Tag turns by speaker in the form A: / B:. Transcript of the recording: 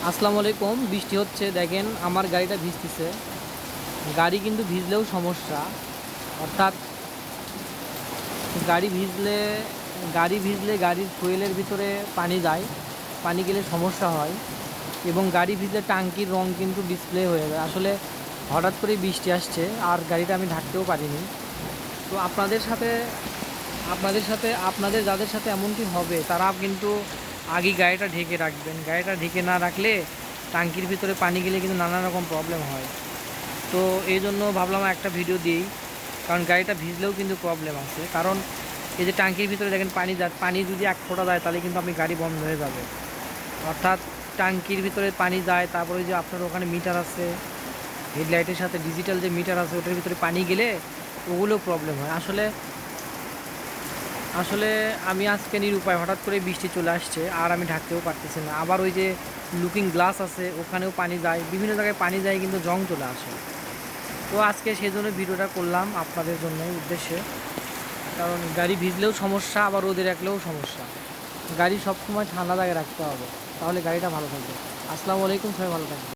A: আসসালামু আলাইকুম। বৃষ্টি হচ্ছে, দেখেন আমার গাড়িটা ভিজতেছে। গাড়ি কিন্তু ভিজলেও সমস্যা, অর্থাৎ গাড়ি ভিজলে গাড়ির ফুয়েলের ভিতরে পানি যায়, পানি গেলে সমস্যা হয়। এবং গাড়ি ভিজলে টাঙ্কির রং কিন্তু ডিসপ্লে হয়ে যায়। আসলে হঠাৎ করে বৃষ্টি আসছে আর গাড়িটা আমি ঢাকতেও পারিনি। তো আপনাদের যাদের সাথে এমনটি হবে তারা কিন্তু আগে গাড়িটা ঢেকে রাখবেন। গাড়িটা ঢেকে না রাখলে টাঙ্কির ভিতরে পানি গেলে কিন্তু নানা রকম প্রবলেম হয়। তো এই জন্য ভাবলাম একটা ভিডিও দিই, কারণ গাড়িটা ভিজলেও কিন্তু প্রবলেম আছে। কারণ এই যে টাঙ্কির ভিতরে দেখেন পানি যদি এক ফোঁটা যায় তাহলে কিন্তু আপনি গাড়ি বন্ধ হয়ে যাবে। অর্থাৎ টাঙ্কির ভিতরে পানি যায়, তারপরে যে আপনার ওখানে মিটার আছে, হেডলাইটের সাথে ডিজিটাল যে মিটার আছে ওটার ভিতরে পানি গেলে ওগুলো প্রবলেম হয়। আসলে আসলে আমি আজকে নিরুপায়, হঠাৎ করে বৃষ্টি চলে আসছে আর আমি ঢাকতেও পারতেছি না। আবার ওই যে লুকিং গ্লাস আছে ওখানেও পানি যায়, বিভিন্ন জায়গায় পানি যায় কিন্তু জং চলে আসে। তো আজকে সেই জন্য ভিডিওটা করলাম আপনাদের জন্য উদ্দেশ্যে। কারণ গাড়ি ভিজলেও সমস্যা, আবার রোদে রাখলেও সমস্যা। গাড়ি সবসময় ঠান্ডা জায়গায় রাখতে হবে, তাহলে গাড়িটা ভালো থাকবে। আসসালামু আলাইকুম, সবাই ভালো থাকবে।